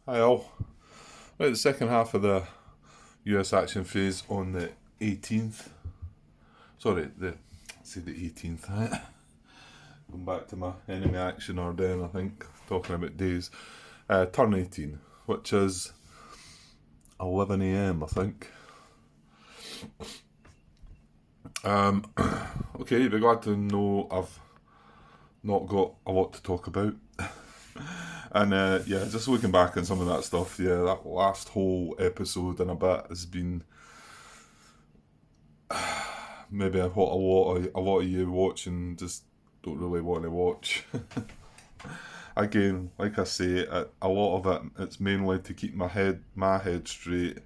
Hi all. Right, the second half of the US action phase on the 18th. Sorry, the 18th. Going back to my enemy action or then I think, talking about days. Turn 18, which is 11 a.m. I think. Okay, you'll be glad to know I've not got a lot to talk about. And yeah, just looking back on some of that stuff, yeah, that last whole episode and a bit has been maybe what a lot of you watching just don't really want to watch. Again, like I say, a lot of it's mainly to keep my head straight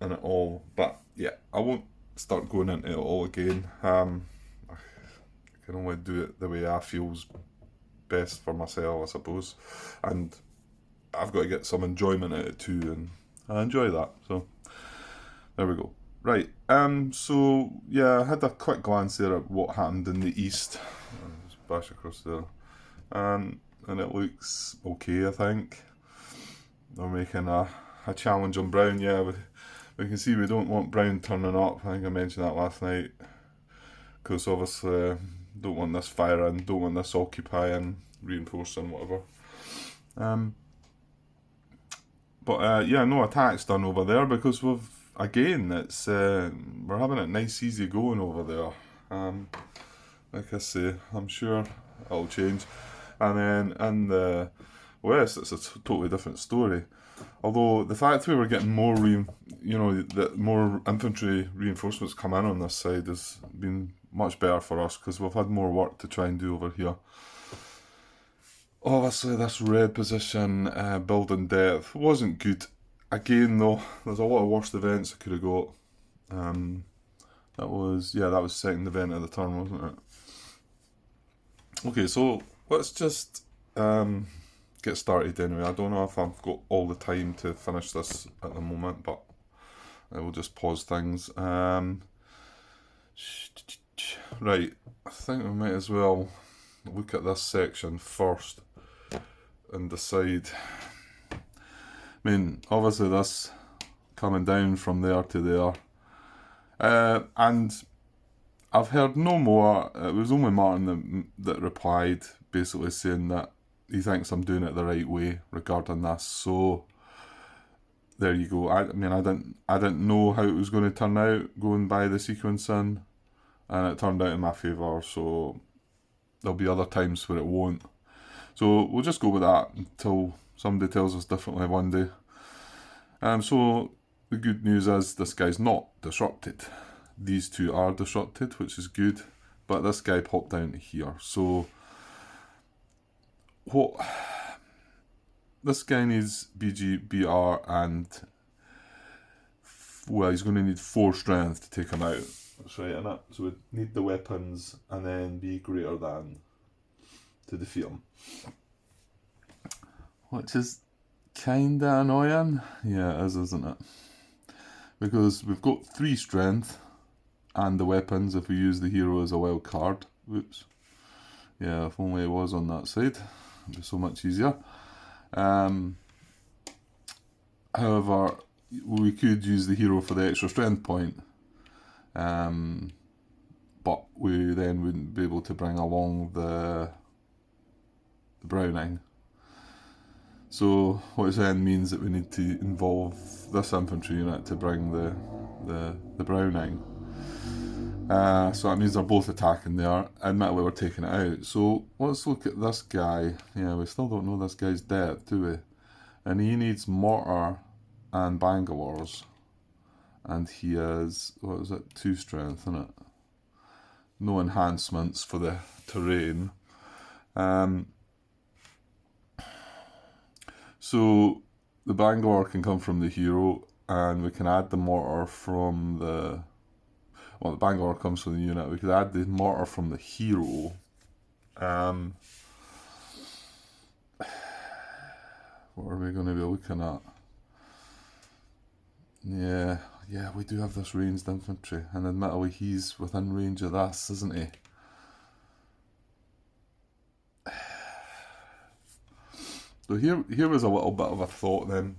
and it all. But yeah, I won't start going into it all again. I can only do it the way I feels best for myself, I suppose, and I've got to get some enjoyment out of it too, and I enjoy that. So there we go. Right. So yeah, I had a quick glance there at what happened in the east. Just bash across there, and it looks okay. I think they're making a challenge on Brown. Yeah, we can see we don't want Brown turning up. I think I mentioned that last night because obviously don't want this firing, don't want this occupying, reinforcing, whatever. Um, but yeah, no attacks done over there because we've again we're having it nice easy going over there. Like I say, I'm sure it'll change. And then in the west, it's a totally different story. Although the fact we were getting more, that more infantry reinforcements come in on this side has been much better for us because we've had more work to try and do over here. Obviously, this red position, building depth, wasn't good. Again, though, there's a lot of worst events I could have got. That was second event of the turn, wasn't it? Okay, so let's just get started anyway. I don't know if I've got all the time to finish this at the moment, but I will just pause things. Right, I think we might as well look at this section first and decide. I mean, obviously this coming down from there to there. And I've heard no more. It was only Martin that replied, basically saying that he thinks I'm doing it the right way regarding this. So there you go. I mean, I didn't know how it was going to turn out going by the sequencing, and it turned out in my favour. So there'll be other times where it won't. So we'll just go with that until somebody tells us differently one day. So the good news is this guy's not disrupted. These two are disrupted, which is good, but this guy popped down to here. So what this guy needs BGBR and well, he's going to need 4 strength to take him out. That's right, innit? So we need the weapons and then be greater than to defeat him. Which is kinda annoying. Yeah, it is, isn't it? Because we've got 3 strength and the weapons if we use the hero as a wild card. Whoops. Yeah, if only it was on that side. It'd be so much easier. However, we could use the hero for the extra strength point. But we then wouldn't be able to bring along the Browning. So what it then means that we need to involve this infantry unit to bring the Browning. So that means they're both attacking there. Admittedly, we're taking it out. So let's look at this guy. Yeah, we still don't know this guy's depth, do we? And he needs mortar and Bangalores. And he has, 2 strength, isn't it? No enhancements for the terrain. So the Bangalore can come from the hero, and we can add the mortar from the. Well, the Bangalore comes from the unit. We could add the mortar from the hero. What are we going to be looking at? Yeah, we do have this ranged infantry, and admittedly he's within range of this, isn't he? So here was a little bit of a thought then.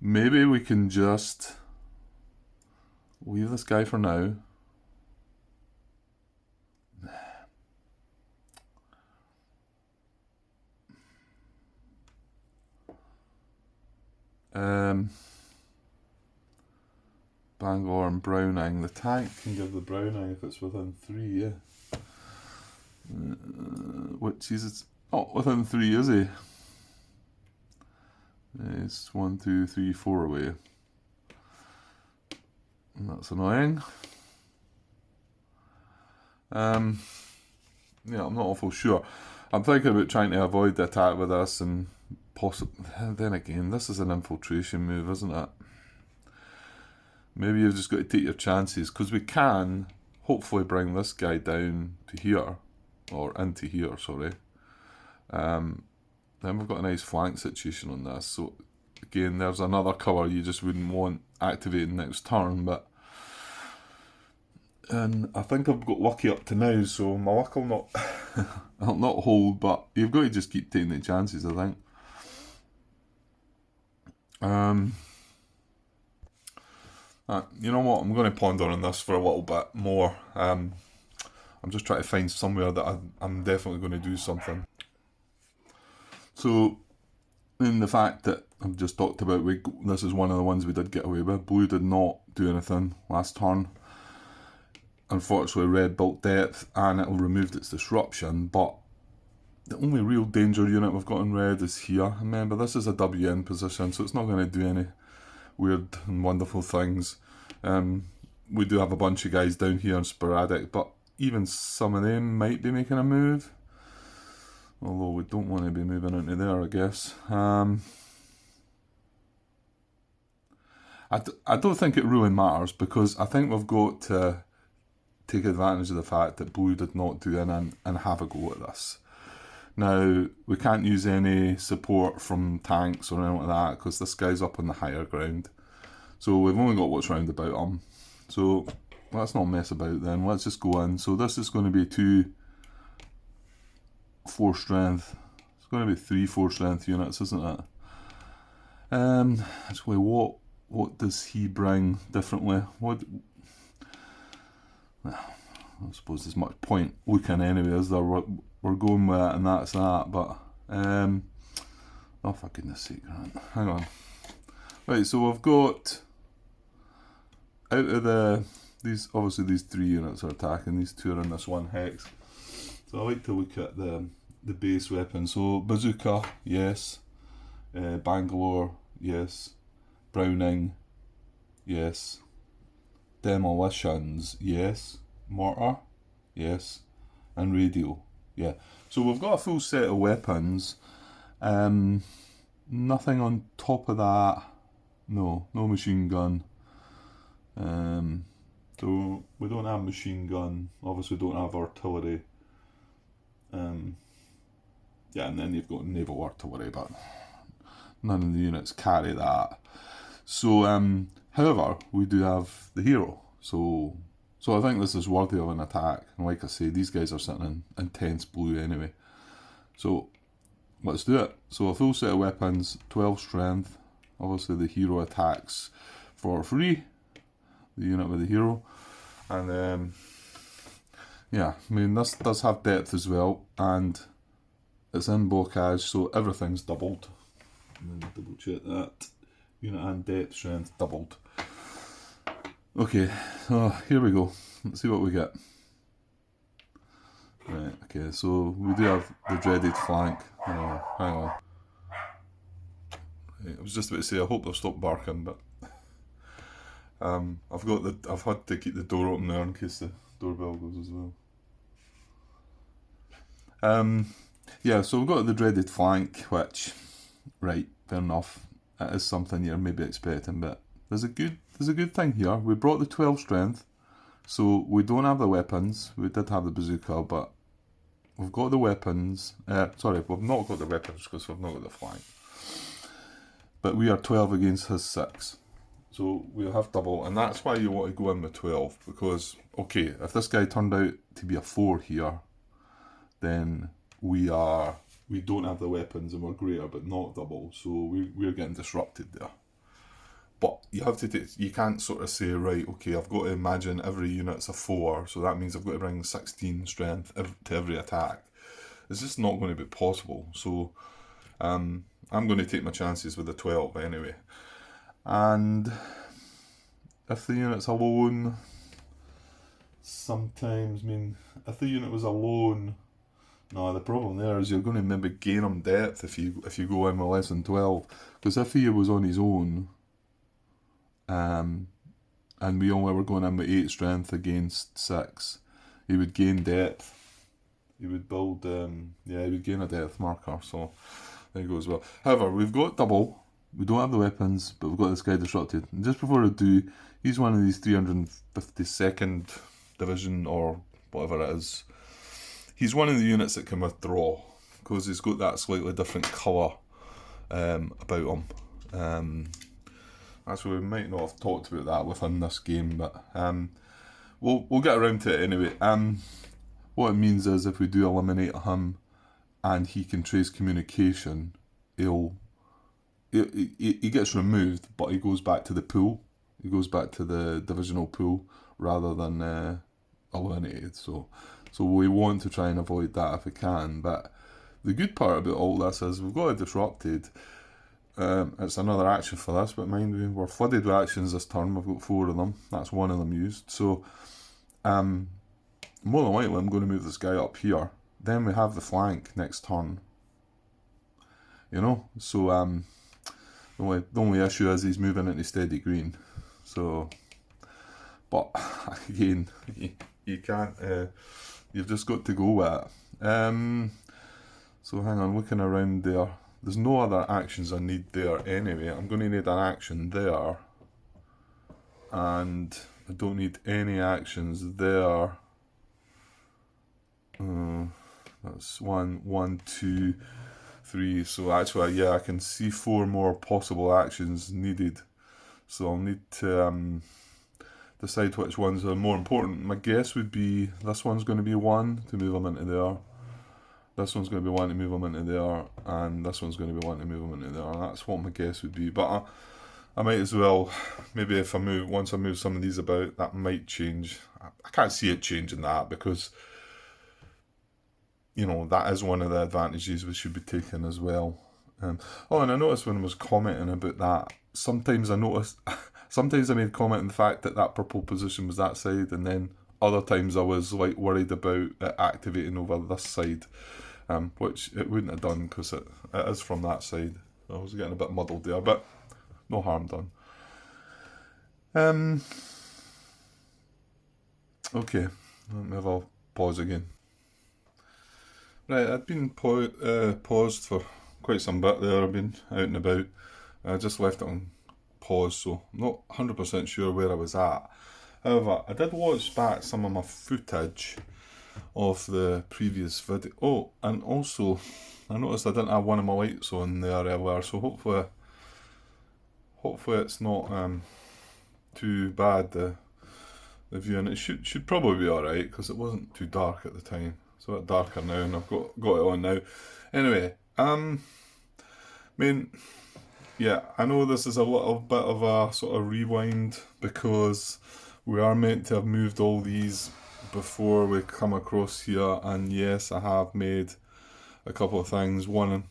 Maybe we can just leave this guy for now. Bangor and Browning. The tank can give the Browning if it's within 3, yeah. Which is not within 3, is he? It's 1, 2, 3, 4 away. And that's annoying. Yeah, I'm not awful sure. I'm thinking about trying to avoid the attack with this, and possibly. Then again, this is an infiltration move, isn't it? Maybe you've just got to take your chances, because we can hopefully bring this guy down to here, or into here, sorry. Then we've got a nice flank situation on this, so again, there's another cover you just wouldn't want activating next turn, but and I think I've got lucky up to now, so my luck will not will not hold, but you've got to just keep taking the chances, I think. You know what, I'm going to ponder on this for a little bit more. I'm just trying to find somewhere that I'm definitely going to do something. So, in the fact that I've just talked about, this is one of the ones we did get away with. Blue did not do anything last turn. Unfortunately, red built depth and it removed its disruption, but the only real danger unit we've got in red is here. Remember, this is a WN position, so it's not going to do any weird and wonderful things. We do have a bunch of guys down here in sporadic, but even some of them might be making a move. Although we don't want to be moving into there, I guess. I don't think it really matters, because I think we've got to take advantage of the fact that blue did not do in and have a go at this. Now, we can't use any support from tanks or anything like that, because this guy's up on the higher ground. So we've only got what's round about him. So let's not mess about then. Let's just go in. So this is going to be 2 4 strength. It's going to be 3 4 strength units, isn't it? Actually, what does he bring differently? I suppose there's much point looking anyway, is there? We're going with it and that's that, but oh, for goodness sake, Grant. Hang on. Right, so we've got out of these 3 units are attacking, these 2 are in this 1 hex. So I like to look at the base weapon. So bazooka, yes. Bangalore, yes. Browning, yes. Demolitions, yes. Mortar, yes. And radio, yeah. So we've got a full set of weapons. Nothing on top of that. No machine gun. So we don't have machine gun. Obviously, don't have artillery. Yeah, and then you've got naval artillery, but none of the units carry that. So, however, we do have the hero. So I think this is worthy of an attack. And like I say, these guys are sitting in intense blue anyway. So let's do it. So a full set of weapons, 12 strength. Obviously the hero attacks for free. The unit with the hero. And yeah, I mean this does have depth as well. And it's in bocage, so everything's doubled. And then double check that. Unit and depth strength doubled. Okay, so here we go. Let's see what we get. Right, okay, so we do have the dreaded flank. Hang on. Right, I was just about to say, I hope they've stopped barking, but I've had to keep the door open there in case the doorbell goes as well. Yeah, so we've got the dreaded flank, which, right, fair enough. It is something you're maybe expecting, but there's a good thing here. We brought the 12 strength, so we don't have the weapons. We did have the bazooka, but we've got the weapons. Sorry, we've not got the weapons because we've not got the flank. But we are 12 against his 6. So we'll have double, and that's why you want to go in with 12, because, okay, if this guy turned out to be a 4 here, then we don't have the weapons and we're greater but not double, so we're getting disrupted there. But you can't sort of say, right, okay, I've got to imagine every unit's a 4, so that means I've got to bring 16 strength to every attack. It's just not going to be possible. So I'm going to take my chances with the 12 anyway. And if the unit's alone, sometimes, if the unit was alone, no, the problem there is you're going to maybe gain him depth if you go in with less than 12. Because if he was on his own, and we only were going in with 8 strength against 6, he would gain depth. He would build, he would gain a depth marker, so there you go as well. However, we've got double, we don't have the weapons, but we've got this guy disrupted. And just before I do, he's one of these 352nd Division, or whatever it is. He's one of the units that can withdraw, because he's got that slightly different colour about him. Actually, we might not have talked about that within this game, but we'll get around to it anyway. What it means is if we do eliminate him and he can trace communication, he gets removed, but he goes back to the pool. He goes back to the divisional pool rather than eliminated. So we want to try and avoid that if we can. But the good part about all this is we've got it disrupted. It's another action for this, but mind you, we're flooded with actions this turn. We've got 4 of them. That's one of them used. So more than likely I'm going to move this guy up here. Then we have the flank next turn. So the only issue is he's moving into steady green. So, but again, you can't. You've just got to go with it. So hang on, looking around there. There's no other actions I need there anyway. I'm going to need an action there. And I don't need any actions there. That's 1, 2, 3. So actually, I can see 4 more possible actions needed. So I'll need to decide which ones are more important. My guess would be this one's going to be 1 to move them into there. This one's going to be 1 to move them into there, and this one's going to be 1 to move them into there. That's what my guess would be. But I might as well, maybe if once I move some of these about, that might change. I can't see it changing that, because that is one of the advantages we should be taking as well. And I noticed when I was commenting about that, sometimes I made comment on the fact that purple position was that side, and then other times I was like worried about it activating over this side, which it wouldn't have done because it is from that side. I was getting a bit muddled there, but no harm done. Okay, let me have a pause again. Right, I'd been paused for quite some bit there. I've been out and about. I just left it on pause, so I'm not 100% sure where I was at. However, I did watch back some of my footage of the previous video. Oh, and also, I noticed I didn't have one of my lights on there earlier, so hopefully it's not too bad, the viewing. It should probably be alright, because it wasn't too dark at the time. It's a bit darker now, and I've got it on now. Anyway, I know this is a little bit of a sort of rewind, because we are meant to have moved all these before we come across here, and yes, I have made a couple of things. In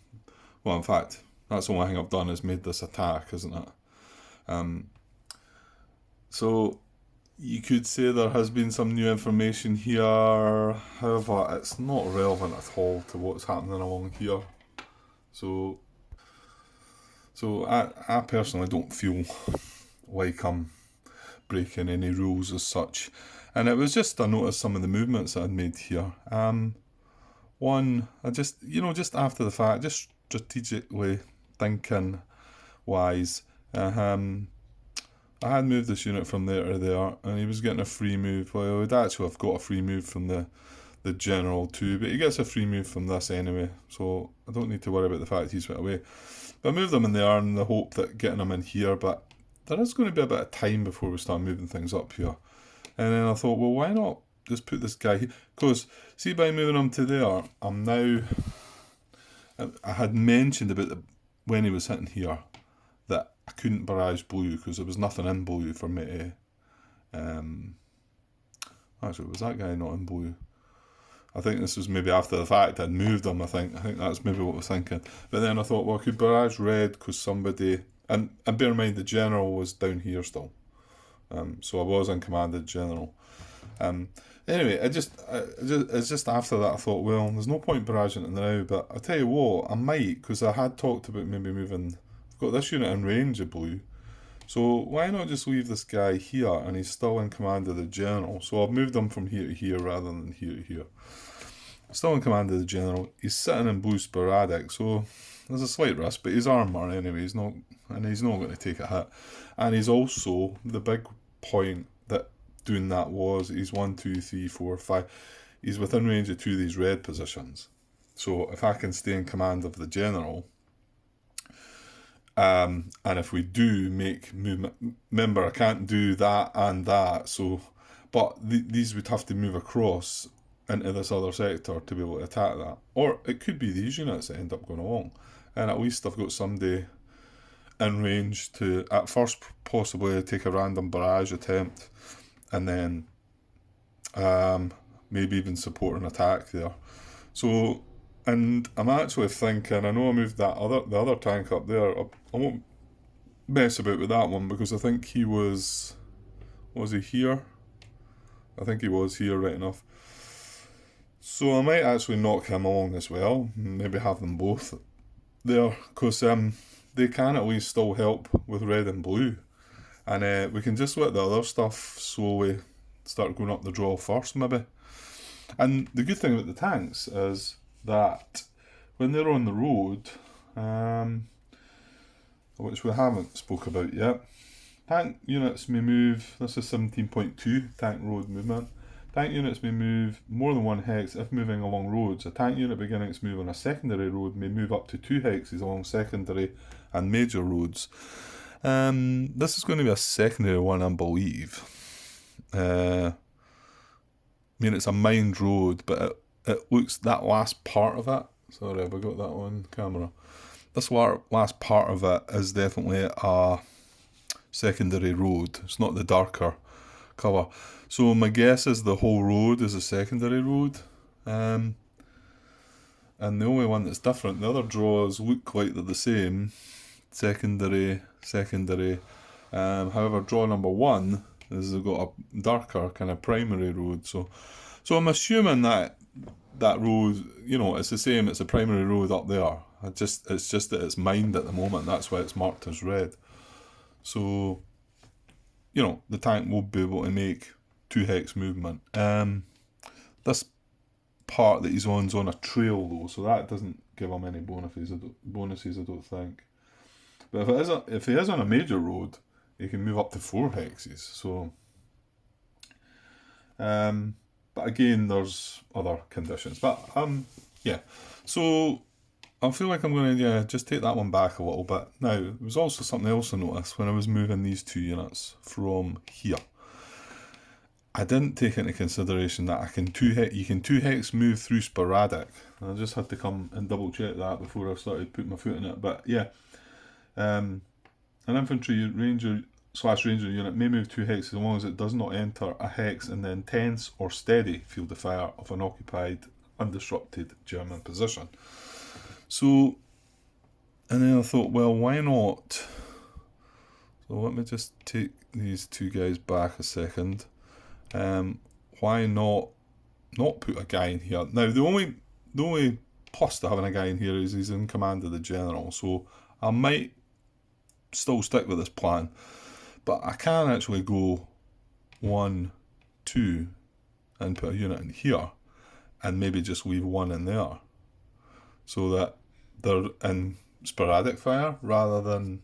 fact, that's the only thing I've done is made this attack, isn't it? So you could say there has been some new information here, however, it's not relevant at all to what's happening along here. So I personally don't feel like I'm breaking any rules as such, and it was just I noticed some of the movements that I'd made here. One, I just after the fact, just strategically thinking wise, I had moved this unit from there to there, and he was getting a free move. Well, he'd actually have got a free move from the general too, but he gets a free move from this anyway, so I don't need to worry about the fact he's went away. But I moved them in there in the hope that getting them in here, but there is going to be a bit of time before we start moving things up here. And then I thought, well, why not just put this guy here. Because, see, by moving him to there, I'm now... I had mentioned about when he was hitting here that I couldn't barrage blue because there was nothing in blue for me to... actually, was that guy not in blue? I think this was maybe after the fact I'd moved him, I think that's maybe what I was thinking. But then I thought, well, I could barrage red because somebody... And bear in mind, the general was down here still. So I was in command of the general. Anyway, it's just after that I thought, well, there's no point barraging it now, but I'll tell you what, I might, because I had talked about maybe moving... I've got this unit in range of blue, so why not just leave this guy here, and he's still in command of the general. So I've moved him from here to here rather than here to here. Still in command of the general. He's sitting in blue sporadic, so there's a slight risk, but he's armour anyway, he's not going to take a hit. And he's also, the big point that doing that was, he's 1, 2, 3, 4, 5. He's within range of 2 of these red positions. So if I can stay in command of the general, and if we do make movement, remember I can't do that and that, so, but these would have to move across into this other sector to be able to attack that. Or it could be these units that end up going along. And at least I've got somebody in range to, at first, possibly take a random barrage attempt, and then maybe even support an attack there. So, and I'm actually thinking, I know I moved the other tank up there. I won't mess about with that one because I think he was he here? I think he was here, right enough. So I might actually knock him along as well, maybe have them both there, because they can at least still help with red and blue. And we can just let the other stuff slowly start going up the draw first, maybe. And the good thing about the tanks is that when they're on the road, which we haven't spoke about yet, tank units may move, this is 17.2, tank road movement. Tank units may move more than 1 hex if moving along roads. A tank unit beginning its move on a secondary road may move up to 2 hexes along secondary and major roads. This is going to be a secondary one, I believe. I mean, it's a mined road, but it looks, that last part of it, sorry, have I got that on camera? This last part of it is definitely a secondary road. It's not the darker colour. So my guess is the whole road is a secondary road. And the only one that's different, the other draws look like they're the same. Secondary. However, draw number 1 is they've got a darker kind of primary road. So I'm assuming that road, it's the same. It's a primary road up there. It's just that it's mined at the moment. That's why it's marked as red. So, the tank will be able to make 2 hex movement. This part that he's on's on a trail though, so that doesn't give him any bonuses. I don't think. But if he is on a major road, he can move up to 4 hexes. So, but again, there's other conditions. But yeah. So I feel like I'm going to just take that one back a little bit. Now, there was also something else I noticed when I was moving these 2 units from here. I didn't take into consideration that you can 2 hex move through sporadic. I just had to come and double check that before I started putting my foot in it. But yeah, an infantry ranger / ranger unit may move 2 hexes as long as it does not enter a hex in the intense or steady field of fire of an occupied, undisrupted German position. So, and then I thought, well, why not? So let me just take these 2 guys back a second. Why not put a guy in here? Now, the only plus to having a guy in here is he's in command of the general. So I might still stick with this plan, but I can actually go 1, 2, and put a unit in here, and maybe just leave 1 in there, so that they're in sporadic fire rather than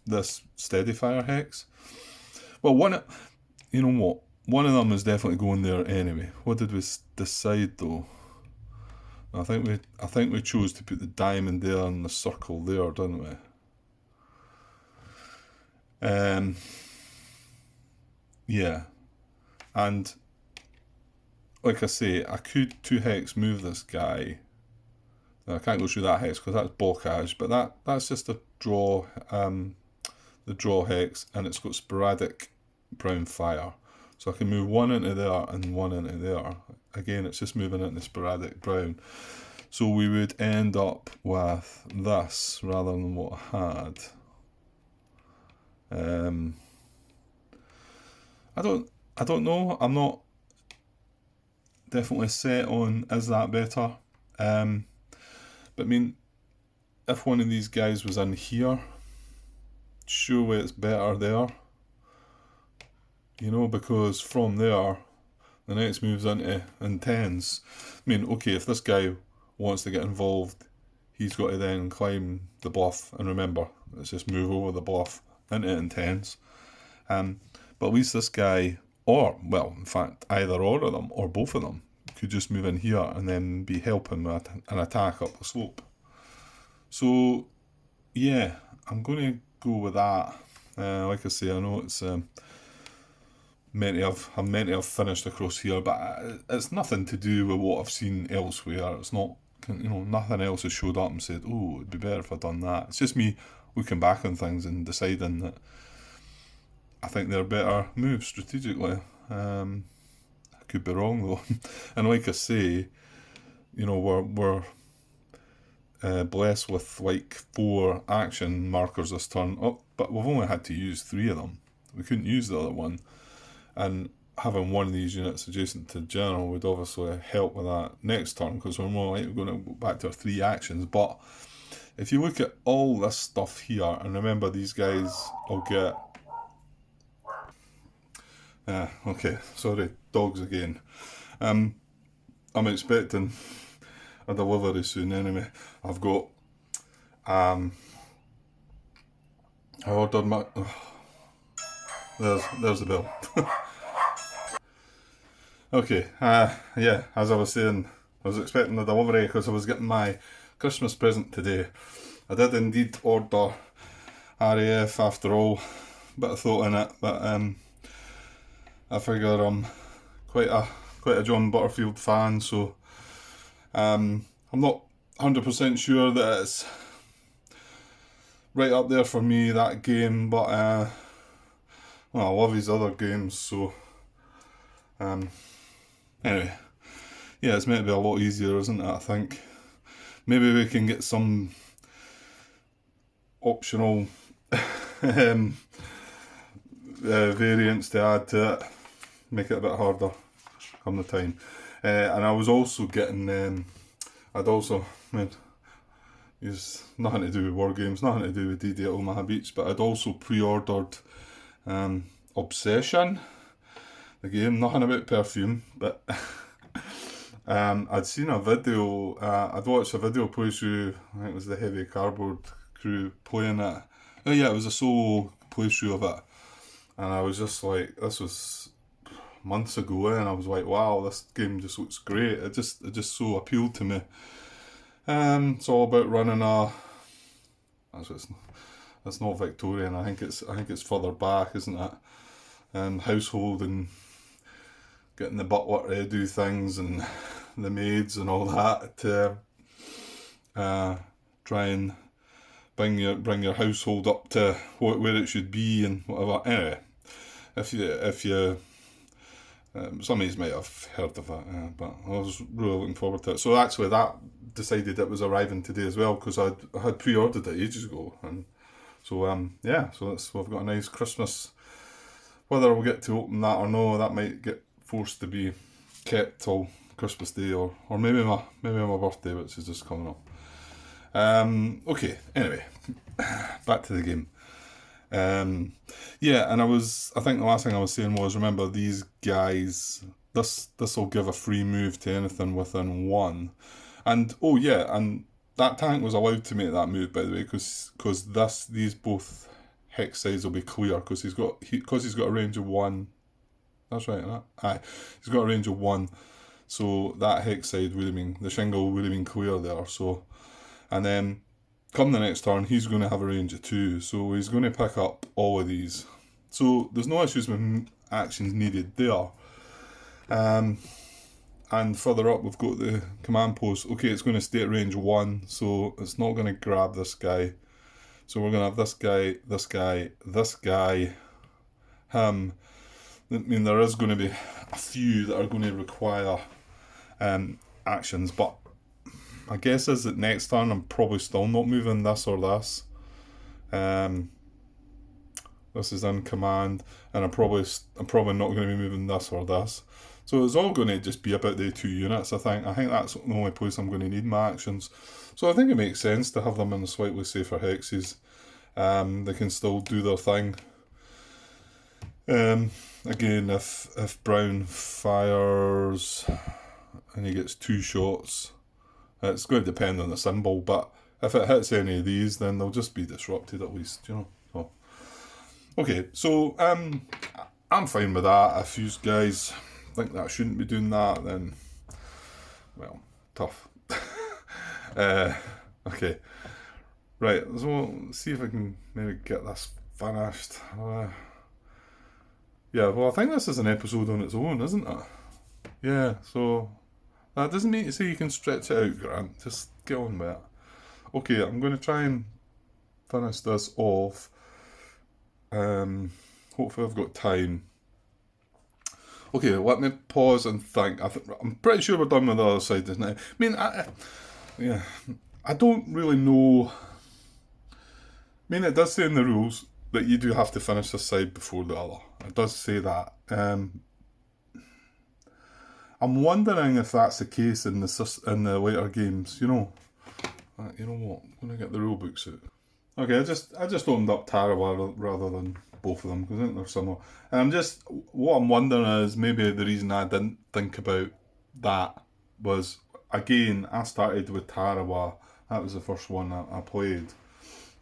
this steady fire hex. Well, you know what? One of them is definitely going there anyway. What did we decide though? I think we chose to put the diamond there and the circle there, didn't we? Yeah, and like I say, I could 2 hex move this guy. Now, I can't go through that hex because that's blockage, but that's just a draw, the draw hex, and it's got sporadic brown fire. So I can move one into there and one into there. Again, it's just moving into sporadic brown. So we would end up with this rather than what I had. I don't know. I'm not definitely set on is that better. But I mean, if one of these guys was in here, surely it's better there. You know, because from there, the next move's into intense. I mean, okay, if this guy wants to get involved, he's got to then climb the bluff. And remember, let's just move over the bluff into intense. But at least this guy, or, well, in fact, either or of them, or both of them, could just move in here and then be helping with an attack up the slope. So, yeah, I'm going to go with that. Like I say, I know it's I'm meant to have finished across here, but it's nothing to do with what I've seen elsewhere. It's not, nothing else has showed up and said, oh, it'd be better if I'd done that. It's just me looking back on things and deciding that I think they're better moves strategically. I could be wrong though. And like I say, we're blessed with like 4 action markers this turn. Oh, but we've only had to use 3 of them. We couldn't use the other one. And having one of these units adjacent to general would obviously help with that next turn, because we're more likely going to go back to our 3 actions. But if you look at all this stuff here, and remember these guys will get... okay, sorry, dogs again. I'm expecting a delivery soon anyway. I've got... I ordered my... there's the bill. Okay, yeah, as I was saying, I was expecting the delivery because I was getting my Christmas present today. I did indeed order RAF after all, bit of thought in it, but I figure I'm quite a John Butterfield fan, so I'm not 100% sure that it's right up there for me, that game, but well, I love his other games, so anyway, yeah, it's meant to be a lot easier, isn't it, I think. Maybe we can get some optional variants to add to it, make it a bit harder come the time. And I was also getting, it's nothing to do with war games, nothing to do with D-Day at Omaha Beach, but I'd also pre-ordered Obsession, the game, nothing about perfume, but I'd seen a video, I'd watched a video playthrough, I think it was the Heavy Cardboard crew playing it. Oh yeah, it was a solo playthrough of it, and I was just like, this was months ago, and I was like, wow, this game just looks great. It just so appealed to me. It's all about running it's not Victorian. I think it's further back, isn't it? Household and getting the butler to do things and the maids and all that to try and bring your household up to where it should be and whatever. Anyway, if you some of you might have heard of it, but I was really looking forward to it. So actually, that decided it was arriving today as well, because I had pre-ordered it ages ago, and so yeah, so we've got a nice Christmas. Whether we'll get to open that or no, that might get forced to be kept till Christmas Day, or maybe my birthday, which is just coming up. Okay, anyway, back to the game. Yeah, and I think the last thing I was saying was, remember these guys, this will give a free move to anything within 1. And oh yeah, and that tank was allowed to make that move, by the way, because these both hex sides will be clear, because he's got a range of 1. That's right, isn't it? Aye, he's got a range of 1, so that hex side would have been, the shingle would have been clear there. So, and then come the next turn, he's going to have a range of 2, so he's going to pick up all of these. So there's no issues with actions needed there. and further up we've got the command post. Okay, it's going to stay at range 1, so it's not going to grab this guy. So we're going to have this guy, this guy, this guy, him. I mean, there is going to be a few that are going to require actions, but my guess is that next turn I'm probably still not moving this or this. This is in command, and I'm probably not going to be moving this or this. So it's all going to just be about the 2 units, I think. I think that's the only place I'm going to need my actions. So I think it makes sense to have them in slightly safer hexes. They can still do their thing. Again, if Brown fires and he gets 2 shots, it's going to depend on the symbol, but if it hits any of these, then they'll just be disrupted at least, you know. So, okay, so I'm fine with that. If you guys think that I shouldn't be doing that, then, well, tough. Okay, right, so let's see if I can maybe get this finished. Yeah, well, I think this is an episode on its own, isn't it? Yeah, so that doesn't mean to say you can stretch it out, Grant. Just get on with it. Okay, I'm going to try and finish this off. Hopefully I've got time. Okay, let me pause and think. I'm pretty sure we're done with the other side, isn't it? I mean, I don't really know. I mean, it does say in the rules that you do have to finish this side before the other. It does say that. I'm wondering if that's the case in the later games. You know what? I'm gonna get the rule books out. Okay, I just opened up Tarawa rather than both of them because I think they're similar. And what I'm wondering is maybe the reason I didn't think about that was, again, I started with Tarawa. That was the first one I played,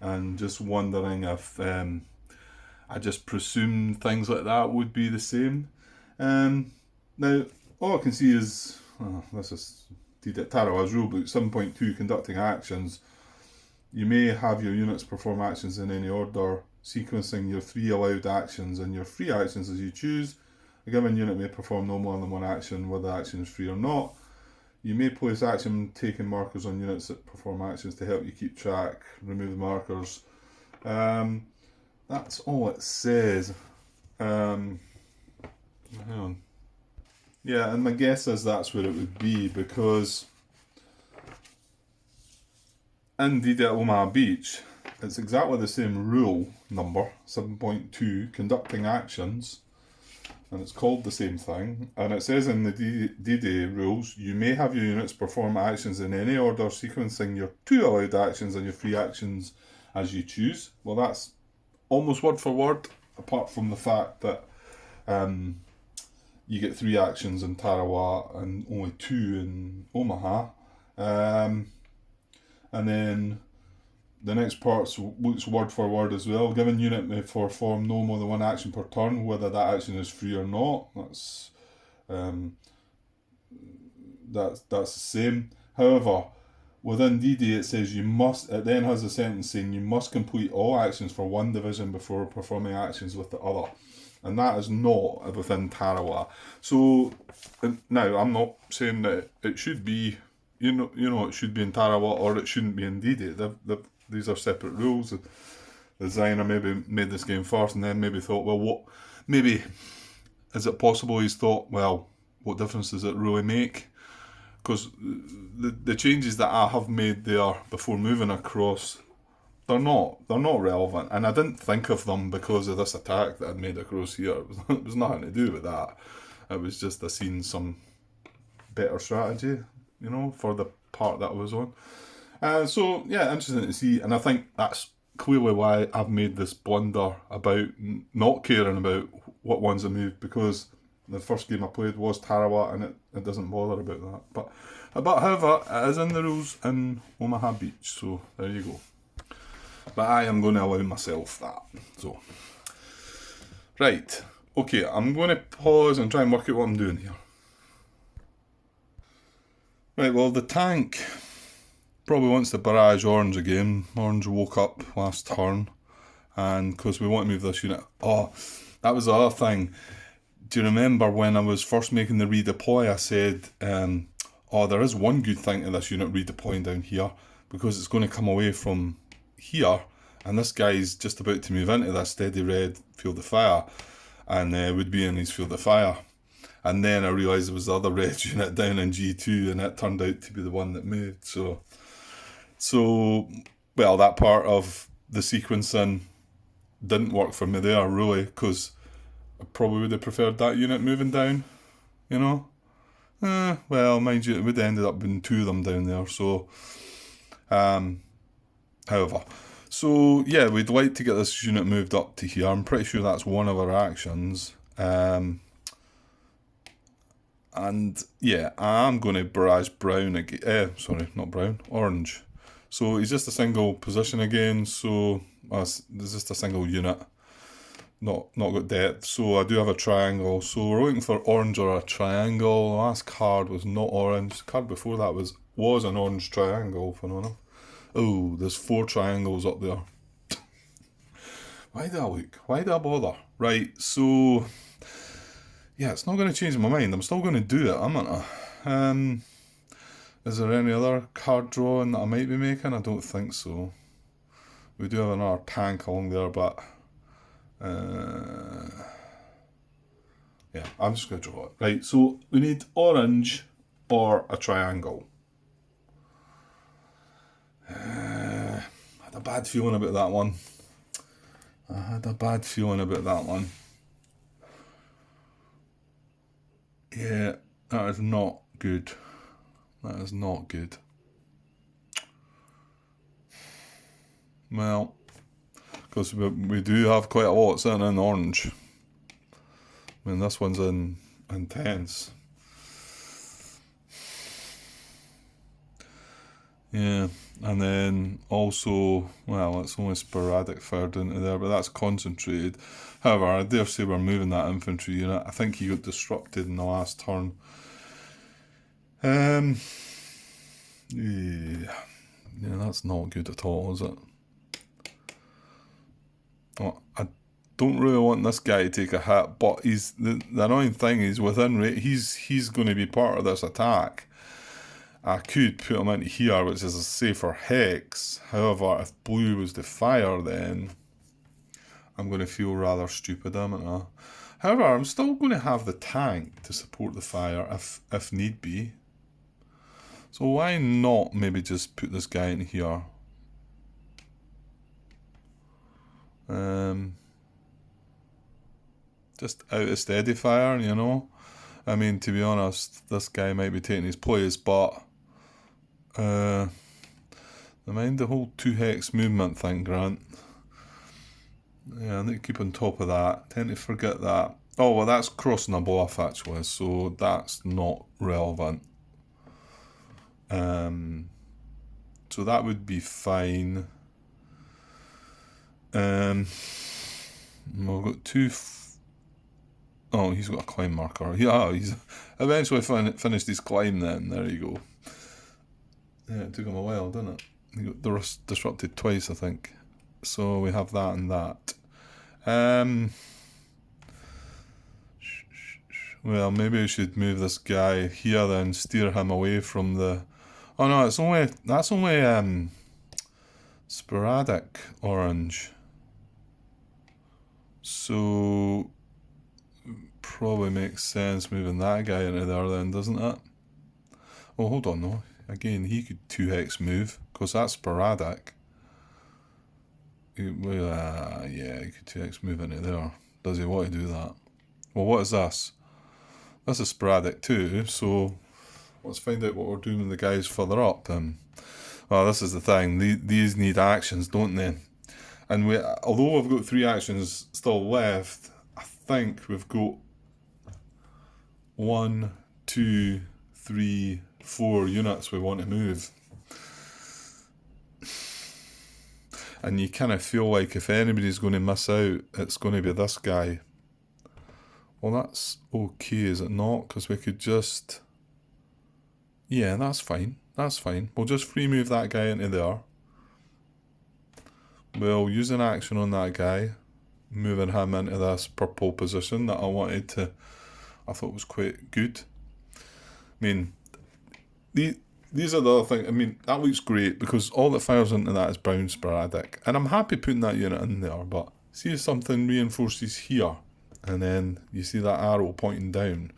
and just wondering if I just presumed things like that would be the same. Now, all I can see is, this is Tarawa's rulebook, 7.2, conducting actions. You may have your units perform actions in any order, sequencing your 3 allowed actions and your free actions as you choose. A given unit may perform no more than 1 action, whether the action is free or not. You may place action-taking markers on units that perform actions to help you keep track, remove markers. That's all it says. Hang on. Yeah, and my guess is that's where it would be, because indeed at Omaha Beach, it's exactly the same rule number, 7.2, conducting actions, and it's called the same thing, and it says in the D-Day rules, you may have your units perform actions in any order, sequencing your 2 allowed actions and your free actions as you choose. Well, that's almost word for word, apart from the fact that you get 3 actions in Tarawa and only 2 in Omaha. And then the next part looks word for word as well. Given unit may perform no more than 1 action per turn, whether that action is free or not. That's the same. However, within D-Day it says it then has a sentence saying you must complete all actions for 1 division before performing actions with the other. And that is not within Tarawa. So, now I'm not saying that it should be, you know, it should be in Tarawa or it shouldn't be in D-Day. These are separate rules. The designer maybe made this game first and then maybe thought, well, is it possible he's thought, well, what difference does it really make? Because the changes that I have made there before moving across, they're not relevant, and I didn't think of them because of this attack that I'd made across here. It was nothing to do with that. It was just I seen some better strategy, you know, for the part that I was on. So yeah, interesting to see, and I think that's clearly why I've made this blunder about not caring about what ones I moved, because the first game I played was Tarawa and it doesn't bother about that. But however, it is in the rules in Omaha Beach, so there you go. But I am going to allow myself that. So, right, okay, I'm going to pause and try and work out what I'm doing here. Right, well, the tank probably wants to barrage Orange again. Orange woke up last turn, and because we want to move this unit. Oh, that was the other thing. do you remember when I was first making the redeploy, I said, oh, there is one good thing to this unit redeploying down here, because it's going to come away from here, and this guy's just about to move into that steady red field of fire, and would be in his field of fire. And then I realised there was the other red unit down in G2, and it turned out to be the one that moved. So well, that part of the sequencing didn't work for me there, really, because I probably would have preferred that unit moving down, you know? Well, mind you, it would have ended up being 2 of them down there, so... however. So, yeah, we'd like to get this unit moved up to here. I'm pretty sure that's one of our actions. And, yeah, I'm going to barrage brown again. Sorry, not brown, orange. So, he's just a single position again, so... there's just a single unit. Not got depth, so I do have a triangle. So we're looking for orange or a triangle. The last card was not orange. The card before that was an orange triangle, for enough. Oh, there's 4 triangles up there. Why did I look? Why did I bother? Right, so yeah, it's not going to change my mind. I'm still going to do it, am I? Is there any other card drawing that I might be making? I don't think so. We do have another tank along there, but yeah, I'm just going to draw it. Right, so we need orange or a triangle. I had a bad feeling about that one. Yeah, that is not good. Well, because we do have quite a lot sitting in orange. I mean, this one's in intense. Yeah, and then also, well, it's only sporadic fired into there, but that's concentrated. However, I dare say we're moving that infantry unit. I think he got disrupted in the last turn. Yeah, that's not good at all, is it? Oh, I don't really want this guy to take a hit, but the annoying thing is within range, he's going to be part of this attack. I could put him into here, which is a safer hex. However, if blue was to fire, then I'm going to feel rather stupid, am I? However, I'm still going to have the tank to support the fire if need be. So why not maybe just put this guy in here? Just out of steady fire, you know? I mean, to be honest, this guy might be taking his place, but mind the whole 2 hex movement thing, Grant. Yeah, I need to keep on top of that. I tend to forget that. Oh, well, that's crossing a bluff, actually, so that's not relevant. So that would be fine. We've got 2... Oh, he's got a climb marker. Yeah, he's eventually finished his climb then. There you go. Yeah, it took him a while, didn't it? He got disrupted twice, I think. So we have that and that. Well, maybe we should move this guy here then, steer him away from the... Oh no, that's only sporadic orange. So probably makes sense moving that guy into there then, doesn't it? Oh, hold on though. Again, he could 2-hex move, because that's sporadic. Yeah, he could 2-hex move into there. Does he want to do that? Well, what is this? This is sporadic too, so let's find out what we're doing with the guys further up. Well, this is the thing. These need actions, don't they? And although we've got 3 actions still left, I think we've got 1, 2, 3, 4 units we want to move. And you kind of feel like if anybody's going to miss out, it's going to be this guy. Well, that's okay, is it not? Because we could just... Yeah, that's fine. We'll just free move that guy into there. We'll use an action on that guy, moving him into this purple position that I wanted to I thought was quite good. I mean, these are the other thing. I mean, that looks great because all that fires into that is brown sporadic, and I'm happy putting that unit in there. But see if something reinforces here, and then you see that arrow pointing down.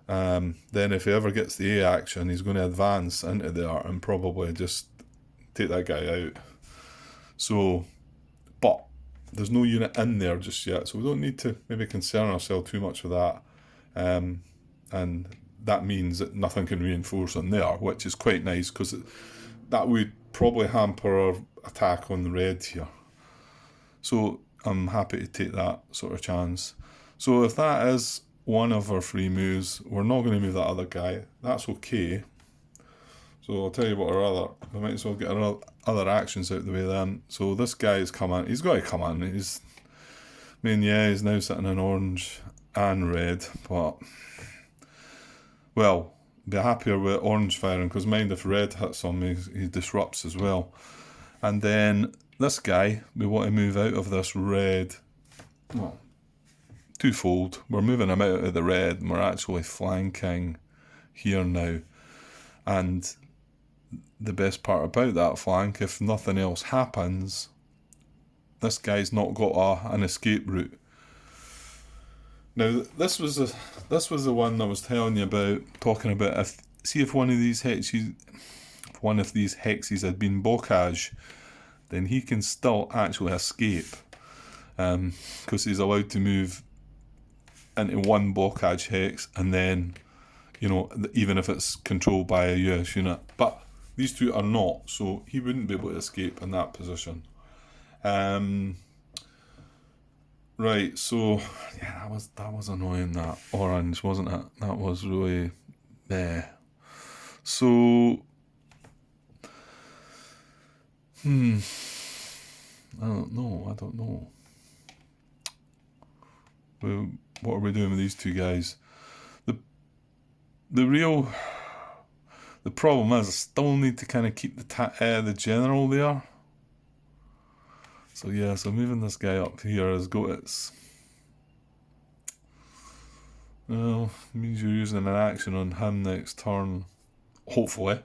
Then if he ever gets the A action, he's going to advance into there and probably just take that guy out. So, but there's no unit in there just yet, so we don't need to maybe concern ourselves too much with that. And that means that nothing can reinforce in there, which is quite nice because that would probably hamper our attack on the red here. So I'm happy to take that sort of chance. So if that is one of our free moves, we're not going to move that other guy. That's okay. So I'll tell you what we might as well get our other actions out of the way then. So this guy is coming. He's got to come in. He's now sitting in orange and red, but well, be happier with orange firing because mind if red hits him, he disrupts as well. And then this guy, we want to move out of this red. Well, twofold. We're moving him out of the red and we're actually flanking here now. And the best part about that flank, if nothing else happens, this guy's not got an escape route. Now this was the one I was telling you about, talking about if one of these hexes had been bocage, then he can still actually escape, because he's allowed to move into one bocage hex, and then even if it's controlled by a US unit. But these two are not, so he wouldn't be able to escape in that position. Right, so yeah, that was annoying, that orange, wasn't it? That was really So I don't know. Well, what are we doing with these two guys? The problem is I still need to kind of keep the general there. So yeah, so moving this guy up here has got its... Well, it means you're using an action on him next turn. Hopefully.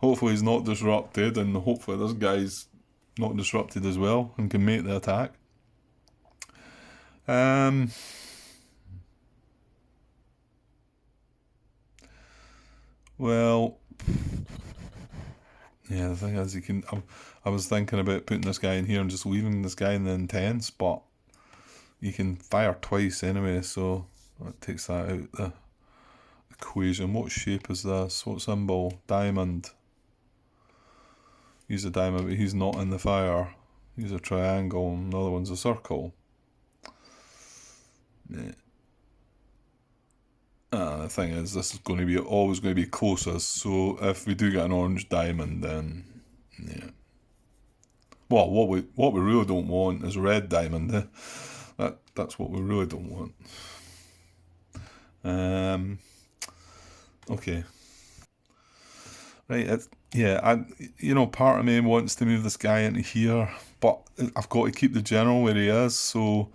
Hopefully he's not disrupted, and hopefully this guy's not disrupted as well and can make the attack. Well, yeah, the thing is, I was thinking about putting this guy in here and just leaving this guy in the intense, but you can fire twice anyway, so that takes that out the equation. What shape is this? What symbol? Diamond. He's a diamond, but he's not in the fire. He's a triangle, and the other one's a circle. Yeah. The thing is, this is going to be always going to be closest. So if we do get an orange diamond, then yeah. Well, what we really don't want is a red diamond. That's what we really don't want. Okay. Right. Part of me wants to move this guy into here, but I've got to keep the general where he is. So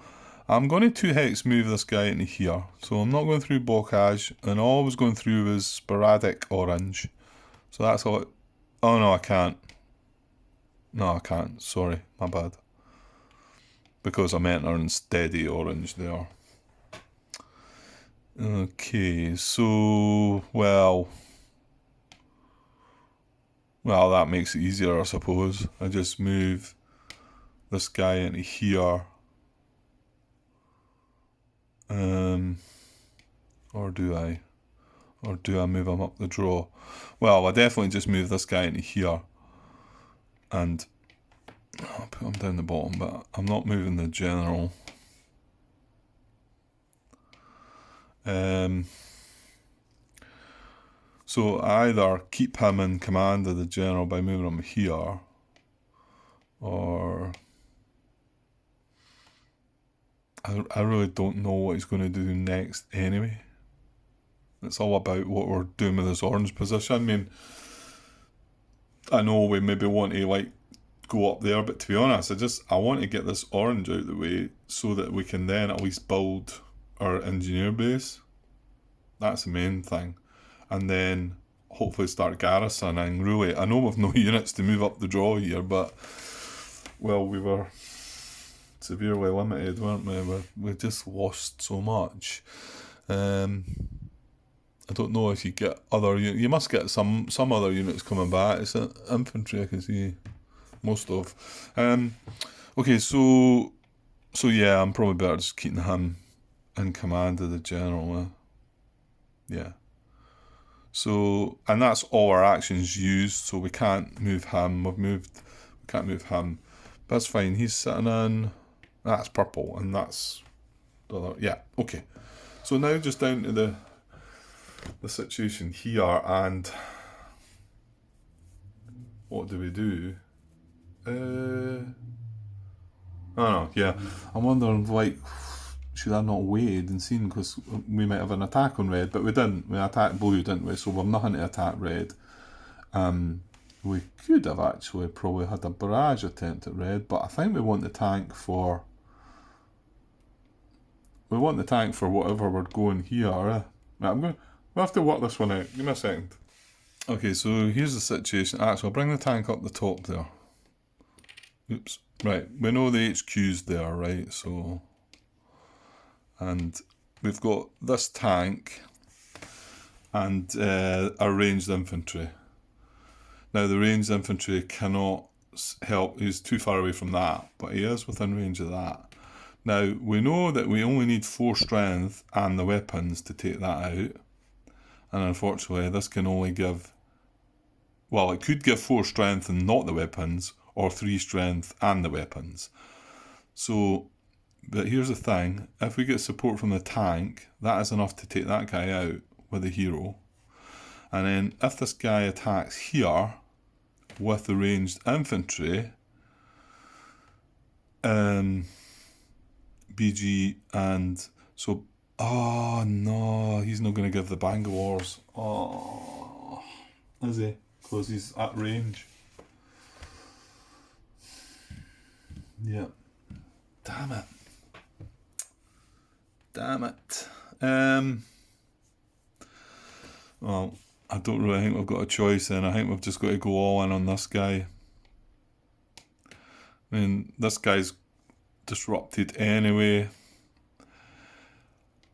I'm going to 2-hex move this guy into here. So I'm not going through bocage, and all I was going through was sporadic orange. So that's all. Oh no, I can't. No, I can't. Sorry, my bad. Because I'm entering steady orange there. Okay, so well, that makes it easier, I suppose. I just move this guy into here. Or do I? Or do I move him up the draw? Well, I definitely just move this guy into here. And I'll put him down the bottom, but I'm not moving the general. So I either keep him in command of the general by moving him here, or I really don't know what he's going to do next anyway. It's all about what we're doing with this orange position. I mean, I know we maybe want to go up there, but to be honest, I want to get this orange out of the way so that we can then at least build our engineer base. That's the main thing. And then hopefully start garrisoning. Really, I know we've no units to move up the draw here, but well, we were severely limited, weren't we? We just lost so much. I don't know if you get other. You must get some other units coming back. It's infantry I can see most of. Okay, so yeah, I'm probably better just keeping him in command of the general. Yeah. So, and that's all our actions used. So we can't move him. We can't move him. But that's fine. He's sitting in. That's purple, and that's the other. Yeah. Okay. So now just down to the situation here, and what do we do? Oh, yeah. I'm wondering, like, should I not wait and seen, because we might have an attack on red, but we didn't. We attacked blue, didn't we? So we've nothing to attack red. We could have actually probably had a barrage attempt at red, but I think we want the tank for. We want the tank for whatever we're going here. Right, we'll have to work this one out. Give me a second. Okay, so here's the situation. Actually, I'll bring the tank up the top there. Oops. Right, we know the HQ's there, right? So, and we've got this tank and our ranged infantry. Now, the ranged infantry cannot help. He's too far away from that, but he is within range of that. Now, we know that we only need 4 strength and the weapons to take that out. And unfortunately, this can only give. Well, it could give 4 strength and not the weapons, or 3 strength and the weapons. So, but here's the thing. If we get support from the tank, that is enough to take that guy out with a hero. And then if this guy attacks here with the ranged infantry, BG and so, oh no, he's not going to give the Bangalores. Oh, is he? Because he's at range. Yeah. Damn it. Well, I don't really think we've got a choice then. I think we've just got to go all in on this guy. I mean, this guy's disrupted anyway.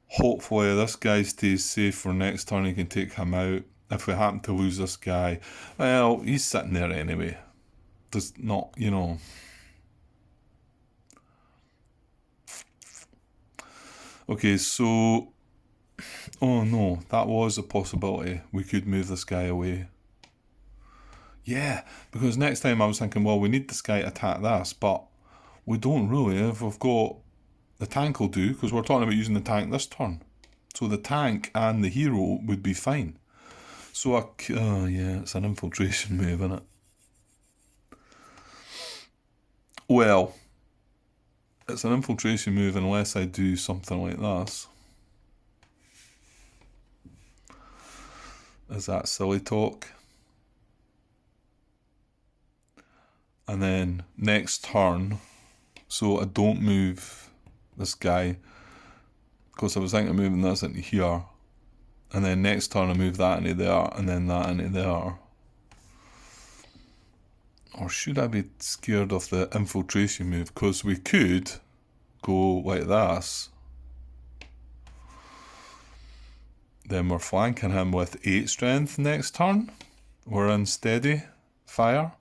Hopefully this guy stays safe for next turn. He can take him out. If we happen to lose this guy, well, he's sitting there anyway. Does not, Okay, so. Oh no, that was a possibility. We could move this guy away. Yeah, because next time I was thinking, well, we need this guy to attack this, but we don't really. If we've got. The tank will do, because we're talking about using the tank this turn. So the tank and the hero would be fine. So yeah, it's an infiltration move, isn't it? Well, it's an infiltration move unless I do something like this. Is that silly talk? And then next turn, so I don't move this guy, because I was thinking of moving this into here, and then next turn I move that into there, and then that into there. Or should I be scared of the infiltration move? Because we could go like this. Then we're flanking him with 8 strength next turn. We're in steady fire.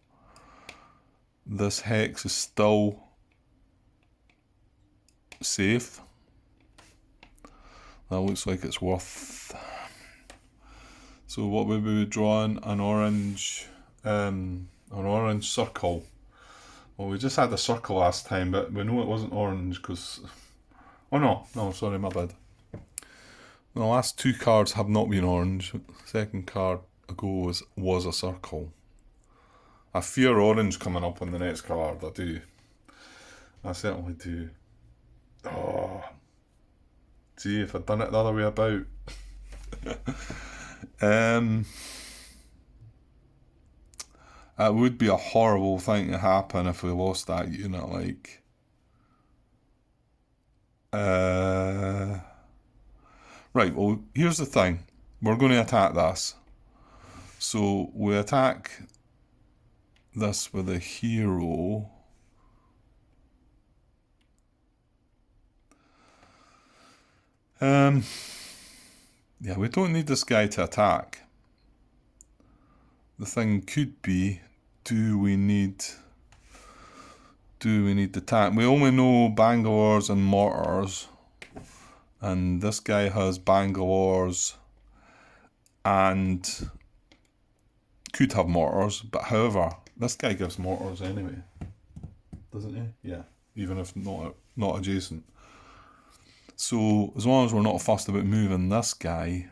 This hex is still safe. That looks like it's worth. So what would we be drawing? An orange circle. Well, we just had a circle last time, but we know it wasn't orange because. Oh no, sorry, my bad. The last 2 cards have not been orange. Second card ago was a circle. I fear orange coming up on the next card. I do. I certainly do. Oh. See, if I'd done it the other way about. It would be a horrible thing to happen if we lost that unit, like. Right, well, here's the thing. We're going to attack this. So we attack this with a hero. Yeah, we don't need this guy to attack. The thing could be, do we need the tank? We only know Bangalores and mortars, and this guy has Bangalores and could have mortars, but however, this guy gives mortars anyway, doesn't he? Yeah, even if not adjacent. So as long as we're not fussed about moving this guy,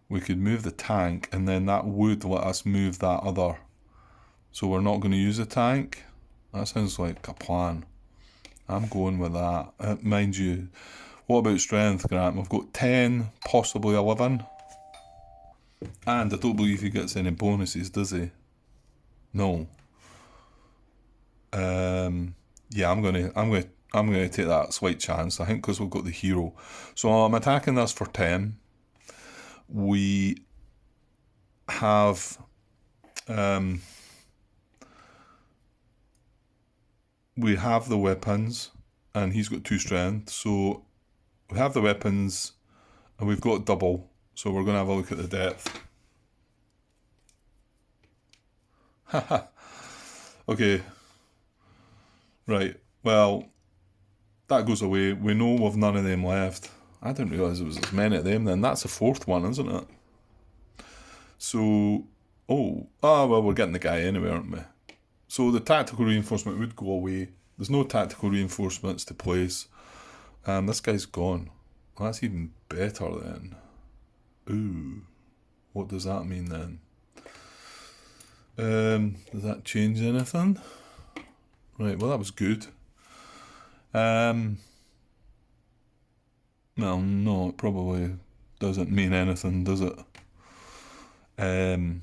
we could move the tank, and then that would let us move that other. So we're not going to use the tank. That sounds like a plan. I'm going with that. Mind you, what about strength, Grant? We've got 10, possibly 11. And I don't believe he gets any bonuses, does he? No. Yeah, I'm gonna take that slight chance. I think because we've got the hero. So I'm attacking this for 10. We have the weapons, and he's got 2 strength. So we have the weapons, and we've got double. So we're going to have a look at the depth. Haha. Okay. Right. Well, that goes away. We know we've none of them left. I didn't realise there was as many of them then. That's the 4th one, isn't it? So, well, we're getting the guy anyway, aren't we? So the tactical reinforcement would go away. There's no tactical reinforcements to place. This guy's gone. Well, that's even better then. Ooh. What does that mean then? Does that change anything? Right, well that was good. Well, no, it probably doesn't mean anything, does it? The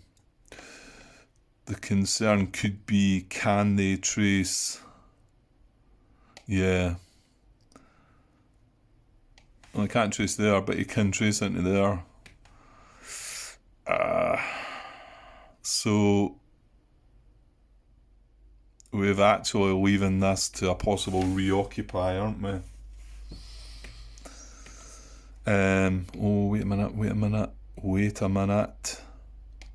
concern could be, can they trace? Yeah. Well, I can't trace there, but you can trace into there. So we're actually leaving this to a possible reoccupy, aren't we? Wait a minute.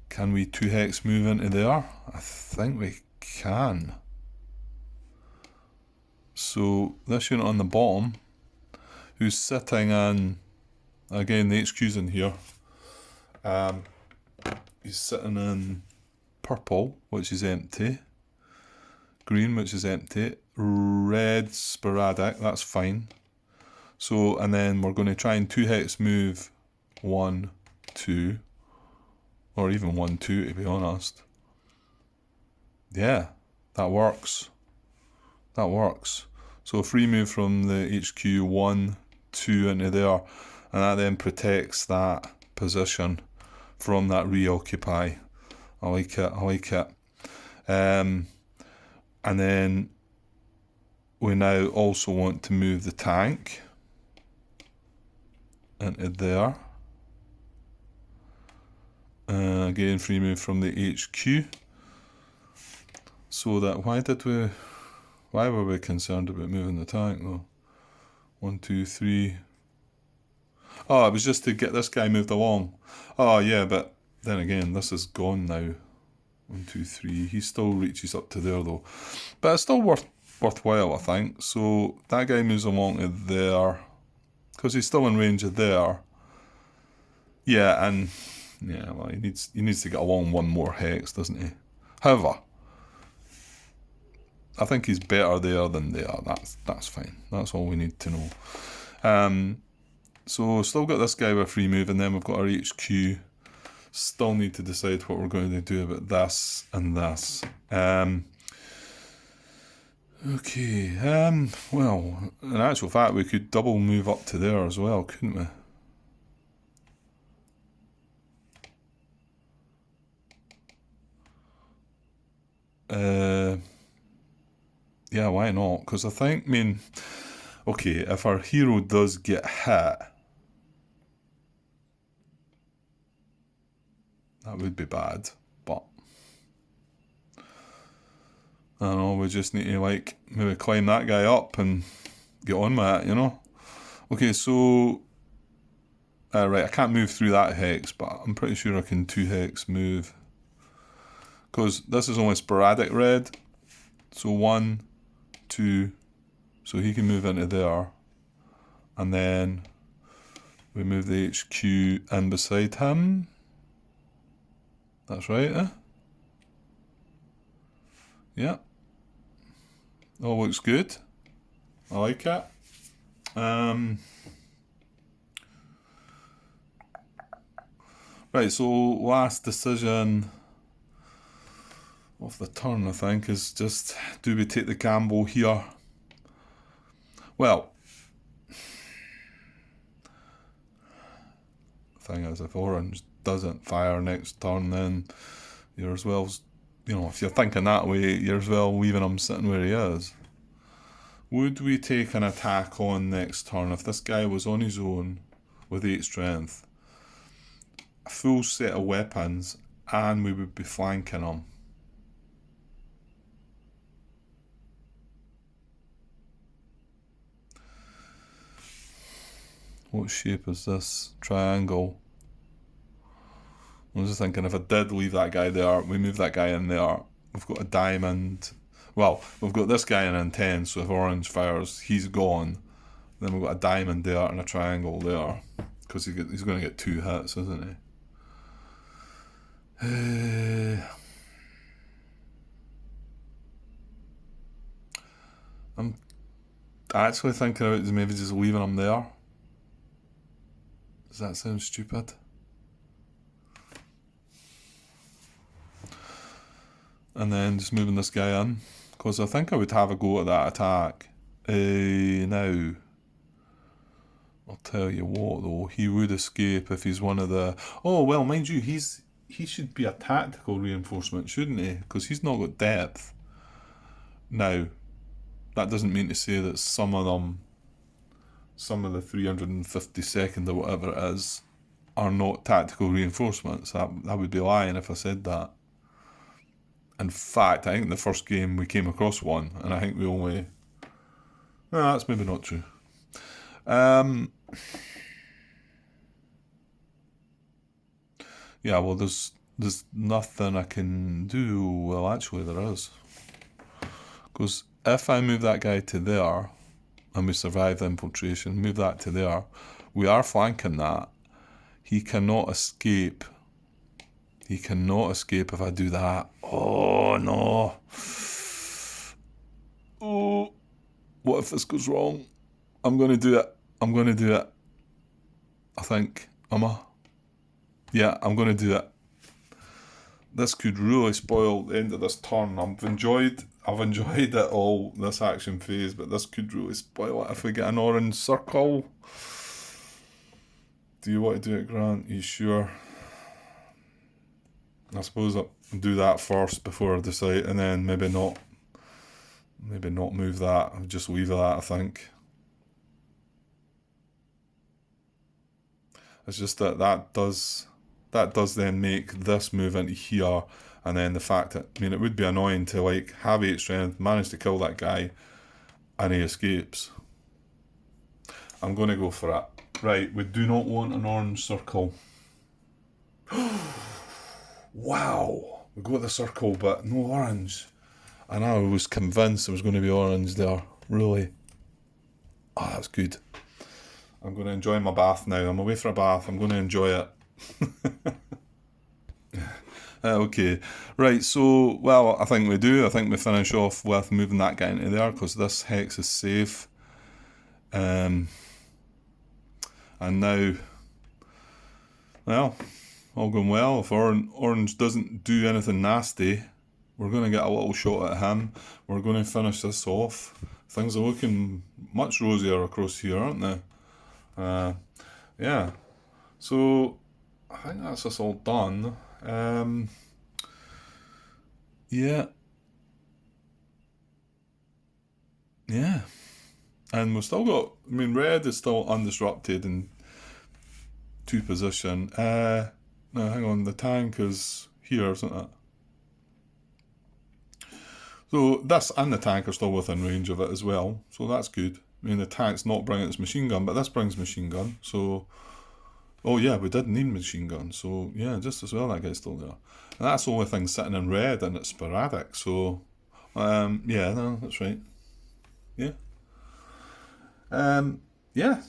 Can we 2-hex move into there? I think we can. So this unit on the bottom, who's sitting in, again the HQ's in here, he's sitting in purple, which is empty, green, which is empty, red sporadic, that's fine. So, and then we're going to try and 2-hex move 1, 2, or even 1, 2 to be honest. Yeah, that works. That works. So free move from the HQ 1, 2 into there, and that then protects that position from that reoccupy. I like it. And then we now also want to move the tank into there. Again, free move from the HQ. So that, why were we concerned about moving the tank though? 1, 2, 3. Oh, it was just to get this guy moved along. Oh yeah, but then again, this is gone now. 1, 2, 3. He still reaches up to there though. But it's still worthwhile, I think. So that guy moves along to there, because he's still in range of there. Yeah, and yeah, well, he needs to get along 1 more hex, doesn't he? However, I think he's better there than there. That's fine. That's all we need to know. So still got this guy with free move, and then we've got our HQ. Still need to decide what we're going to do about this and this. Okay. Well, in actual fact, we could double move up to there as well, couldn't we? Yeah, why not? Because I mean, okay, if our hero does get hit, That would be bad, but I don't know, we just need to like maybe climb that guy up and get on with it, you know? Okay, so right, I can't move through that hex, but I'm pretty sure I can 2-hex move. Because this is only sporadic red. So 1, 2, so he can move into there. And then we move the HQ in beside him. That's right, eh? Yeah. All looks good. I like it. Right, so last decision of the turn, I think, is just, do we take the gamble here? Well, the thing is, if orange doesn't fire next turn, then you're as well, you know, if you're thinking that way, you're as well leaving him sitting where he is. Would we take an attack on next turn if this guy was on his own with 8 strength, a full set of weapons, and we would be flanking him? What shape is this triangle? I was just thinking, if I did leave that guy there, we move that guy in there, we've got a diamond. Well, we've got this guy in 10, so if orange fires, he's gone. Then we've got a diamond there and a triangle there, because he's going to get 2 hits, isn't he? I'm actually thinking about maybe just leaving him there. Does that sound stupid? And then just moving this guy in, because I think I would have a go at that attack. Now, I'll tell you what though, he would escape if he's one of the... Oh, well, mind you, he should be a tactical reinforcement, shouldn't he? Because he's not got depth. Now, that doesn't mean to say that some of the 352nd or whatever it is, are not tactical reinforcements. That would be lying if I said that. In fact, I think the first game we came across one, and I think we only... No, that's maybe not true. Yeah, well, there's nothing I can do. Well, actually, there is. Because if I move that guy to there, and we survive the infiltration, move that to there, we are flanking that. He cannot escape. He cannot escape if I do that. Oh, no. Oh, what if this goes wrong? I'm going to do it. I think. Yeah, I'm going to do it. This could really spoil the end of this turn. I've enjoyed it all, this action phase, but this could really spoil it if we get an orange circle. Do you want to do it, Grant? You sure? I suppose I'll do that first before I decide, and then maybe not move that. I'll just leave that, I think. It's just that does then make this move into here, and then the fact that, I mean, it would be annoying to like have 8 strength, manage to kill that guy, and he escapes. I'm going to go for it. Right, we do not want an orange circle. Wow, we got the circle, but no orange. And I was convinced there was going to be orange there. Really. Oh, that's good. I'm going to enjoy my bath now. I'm away for a bath. I'm going to enjoy it. Okay. Right, so, well, I think we do. I think we finish off with moving that guy into there, because this hex is safe. And now, well, all going well. If orange doesn't do anything nasty, we're going to get a little shot at him. We're going to finish this off. Things are looking much rosier across here, aren't they? Yeah. So, I think that's us all done. Yeah. Yeah. And we've still got, red is still undisrupted in 2 position. Now, hang on, the tank is here, isn't it? So this and the tank are still within range of it as well, so that's good. I mean, the tank's not bringing its machine gun, but this brings machine gun, so... Oh yeah, we did need machine gun, so yeah, just as well that guy's still there. And that's the only thing sitting in red, and it's sporadic, so... yeah, no, that's right. Yeah. Yeah,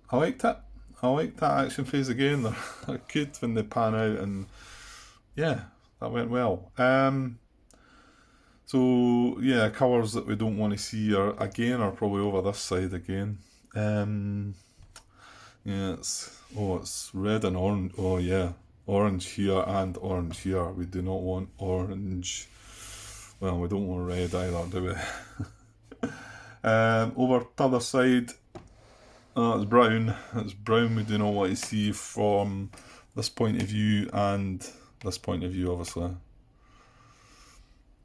I liked it. I liked that action phase again. They're good when they pan out, and yeah, that went well. So yeah, colours that we don't want to see are probably over this side again. Yeah, it's red and orange. Oh yeah, orange here and orange here. We do not want orange. Well, we don't want red either, do we? Over to the other side, it's brown. It's brown we do not want to see from this point of view and this point of view, obviously.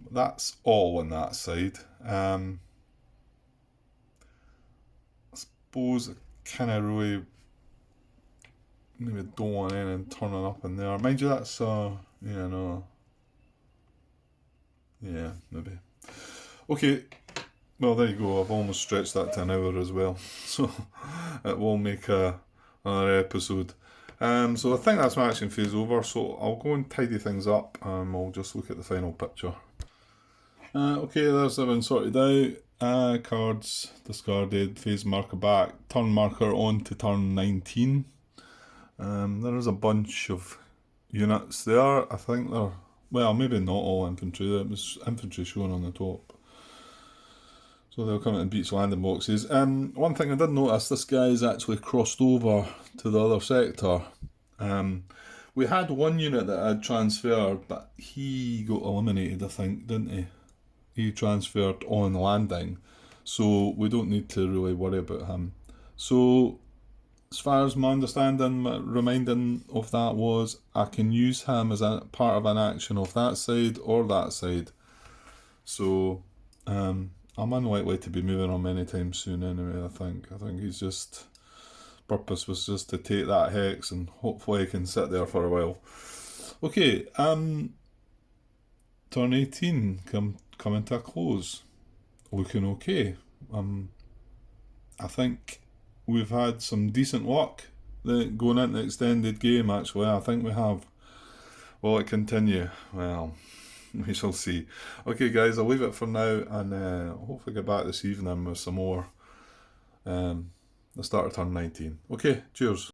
That's all on that side. I suppose I kind of really maybe don't want anything turning up in there. Mind you, that's yeah, no, yeah, maybe. Okay, well there you go. I've almost stretched that to an hour as well, so it will make another episode. So I think that's my action phase over. So I'll go and tidy things up, and we'll just look at the final picture. Okay, there's everything sorted out. Cards discarded, phase marker back, turn marker on to turn 19. There is a bunch of units there. I think they're, well, maybe not all infantry. There was infantry shown on the top. So they'll come in beach landing boxes. One thing I did notice, this guy's actually crossed over to the other sector. We had one unit that had transferred, but he got eliminated, I think, didn't he? He transferred on landing, so we don't need to really worry about him. So, as far as my understanding, my reminding of that was I can use him as a part of an action of that side or that side. So, I'm unlikely to be moving on anytime soon anyway, I think. I think he's just... purpose was just to take that hex and hopefully he can sit there for a while. Okay, turn 18 coming to a close. Looking okay. I think we've had some decent luck going into the extended game, actually. I think we have. Will it continue? Well, we shall see. Okay, guys, I'll leave it for now, and hopefully get back this evening with some more. The start of turn 19. Okay, cheers.